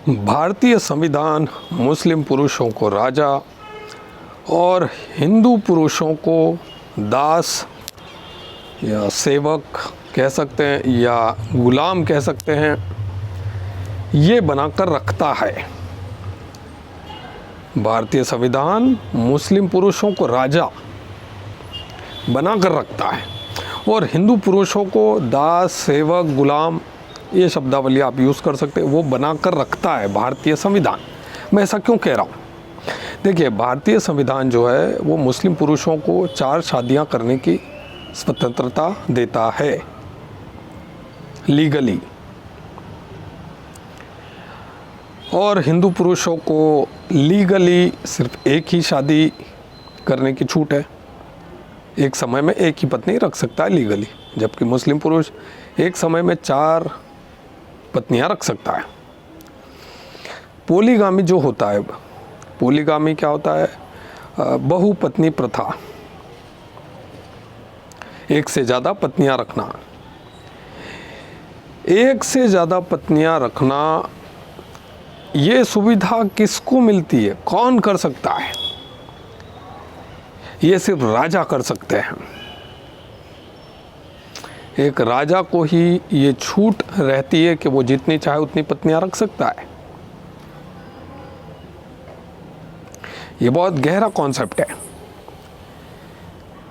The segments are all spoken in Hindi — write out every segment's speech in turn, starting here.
भारतीय संविधान मुस्लिम पुरुषों को राजा और हिंदू पुरुषों को दास या सेवक कह सकते हैं या गुलाम कह सकते हैं, ये बनाकर रखता है। भारतीय संविधान मुस्लिम पुरुषों को राजा बनाकर रखता है और हिंदू पुरुषों को दास, सेवक, गुलाम, ये शब्दावली आप यूज़ कर सकते हैं, वो बनाकर रखता है भारतीय संविधान। मैं ऐसा क्यों कह रहा हूँ? देखिए, भारतीय संविधान जो है वो मुस्लिम पुरुषों को 4 शादियाँ करने की स्वतंत्रता देता है लीगली, और हिंदू पुरुषों को लीगली सिर्फ एक ही शादी करने की छूट है। एक समय में एक ही पत्नी रख सकता है लीगली, जबकि मुस्लिम पुरुष एक समय में 4 पत्नियां रख सकता है। पोलीगामी जो होता है, पोलीगामी क्या होता है? बहुपत्नी प्रथा, एक से ज़्यादा पत्नियां रखना। एक से ज़्यादा पत्नियां रखना, ये सुविधा किसको मिलती है? कौन कर सकता है? ये सिर्फ राजा कर सकते हैं। एक राजा को ही ये छूट रहती है कि वो जितनी चाहे उतनी पत्नियां रख सकता है। ये बहुत गहरा कॉन्सेप्ट है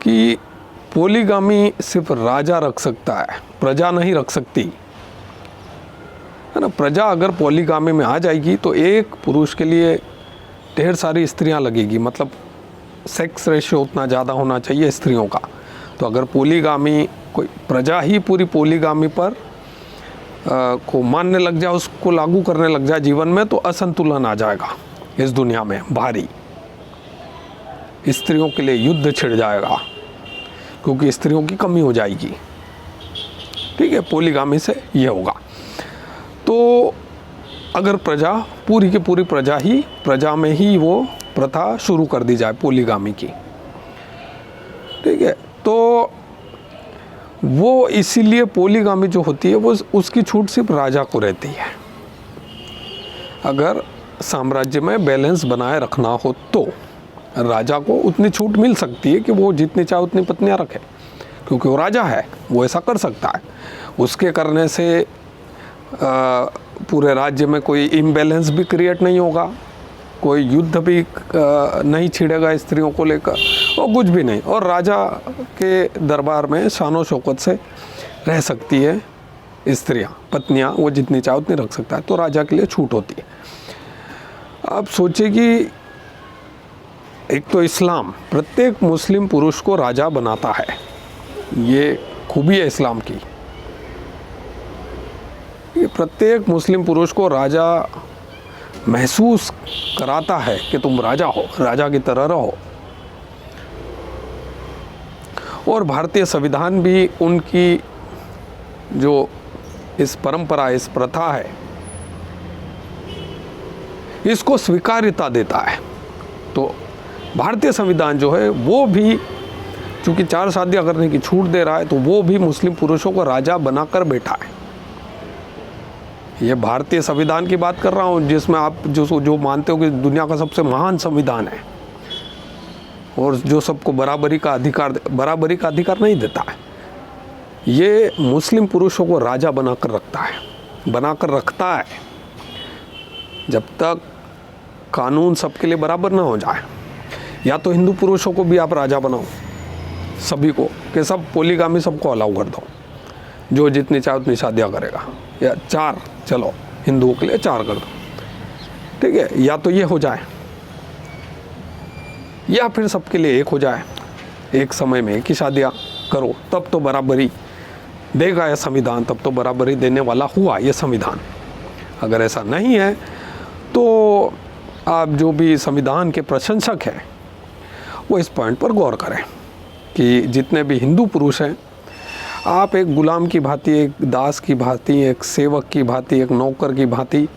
कि पोलीगामी सिर्फ राजा रख सकता है, प्रजा नहीं रख सकती, है ना। प्रजा अगर पोलीगामी में आ जाएगी तो एक पुरुष के लिए ढेर सारी स्त्रियां लगेगी, मतलब सेक्स रेशियो उतना ज़्यादा होना चाहिए स्त्रियों का। तो अगर पोलीगामी, कोई प्रजा ही पूरी पोलीगामी पर को मानने लग जाए, उसको लागू करने लग जाए जीवन में, तो असंतुलन आ जाएगा इस दुनिया में भारी। स्त्रियों के लिए युद्ध छिड़ जाएगा क्योंकि स्त्रियों की कमी हो जाएगी। ठीक है, पोलीगामी से ये होगा। तो अगर प्रजा, पूरी की पूरी प्रजा में ही वो प्रथा शुरू कर दी जाए पोलीगामी की, ठीक है, तो वो इसीलिए पोलीगामी जो होती है वो उसकी छूट सिर्फ राजा को रहती है। अगर साम्राज्य में बैलेंस बनाए रखना हो तो राजा को उतनी छूट मिल सकती है कि वो जितनी चाहे उतनी पत्नियां रखे, क्योंकि वो राजा है, वो ऐसा कर सकता है। उसके करने से पूरे राज्य में कोई इम्बैलेंस भी क्रिएट नहीं होगा, कोई युद्ध भी नहीं छिड़ेगा स्त्रियों को लेकर, और कुछ भी नहीं। और राजा के दरबार में शानो शौकत से रह सकती है स्त्रियां, पत्नियां, वो जितनी चाहे उतनी रख सकता है। तो राजा के लिए छूट होती है। आप सोचिए कि एक तो इस्लाम प्रत्येक मुस्लिम पुरुष को राजा बनाता है, ये खूबी है इस्लाम की। ये प्रत्येक मुस्लिम पुरुष को राजा महसूस कराता है कि तुम राजा हो, राजा की तरह रहो। और भारतीय संविधान भी उनकी जो इस परंपरा, इस प्रथा है, इसको स्वीकार्यता देता है। तो भारतीय संविधान जो है वो भी चूंकि 4 शादियां करने की छूट दे रहा है, तो वो भी मुस्लिम पुरुषों को राजा बनाकर बैठा है। ये भारतीय संविधान की बात कर रहा हूँ, जिसमें आप जो मानते हो कि दुनिया का सबसे महान संविधान है और जो सबको बराबरी का अधिकार नहीं देता है। ये मुस्लिम पुरुषों को राजा बनाकर रखता है जब तक कानून सबके लिए बराबर ना हो जाए। या तो हिंदू पुरुषों को भी आप राजा बनाओ, सभी को, कि सब पोलीगामी सबको अलाउ कर दो, जो जितनी चाहे उतनी शादियाँ करेगा, या 4, चलो हिंदुओं के लिए 4 कर दो, ठीक है। या तो ये हो जाए, या फिर सबके लिए एक हो जाए, एक समय में एक ही शादियाँ करो, तब तो बराबरी देगा यह संविधान, तब तो बराबरी देने वाला हुआ ये संविधान। अगर ऐसा नहीं है तो आप जो भी संविधान के प्रशंसक हैं वो इस पॉइंट पर गौर करें कि जितने भी हिंदू पुरुष हैं, आप एक गुलाम की भांति, एक दास की भांति, एक सेवक की भांति, एक नौकर की भांति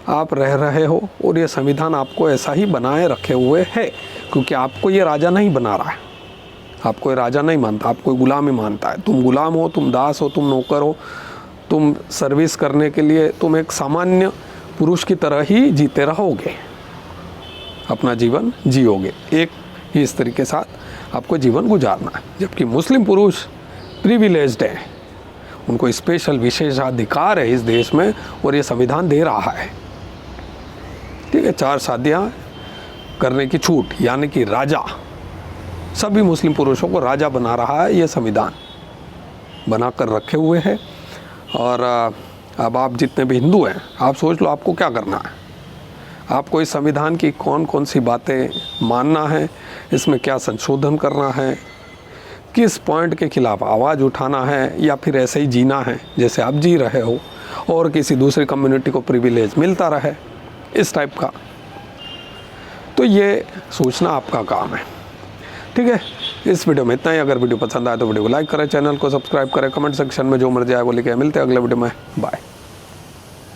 आप रह रहे हो, और ये संविधान आपको ऐसा ही बनाए रखे हुए है, क्योंकि आपको ये राजा नहीं बना रहा है, आपको ये राजा नहीं मानता, आपको गुलाम ही मानता है। तुम गुलाम हो, तुम दास हो, तुम नौकर हो, तुम सर्विस करने के लिए तुम एक सामान्य पुरुष की तरह ही जीते रहोगे, अपना जीवन जियोगे, एक ही स्त्री के साथ आपको जीवन गुजारना है। जबकि मुस्लिम पुरुष प्रिविलेज्ड है, उनको स्पेशल विशेषाधिकार है इस देश में और ये संविधान दे रहा है। ठीक है, 4 शादियाँ करने की छूट, यानी कि राजा, सभी मुस्लिम पुरुषों को राजा बना रहा है ये संविधान, बना कर रखे हुए है। और अब आप जितने भी हिंदू हैं, आप सोच लो आपको क्या करना है। आपको इस संविधान की कौन कौन सी बातें मानना है, इसमें क्या संशोधन करना है, किस पॉइंट के खिलाफ आवाज़ उठाना है, या फिर ऐसे ही जीना है जैसे आप जी रहे हो और किसी दूसरी कम्युनिटी को प्रिविलेज मिलता रहे, इस टाइप का। तो ये सोचना आपका काम है। ठीक है, इस वीडियो में इतना ही। अगर वीडियो पसंद आए तो वीडियो को लाइक करें, चैनल को सब्सक्राइब करें, कमेंट सेक्शन में जो मर्जी आए वो लिखे। मिलते हैं अगले वीडियो में, बाय।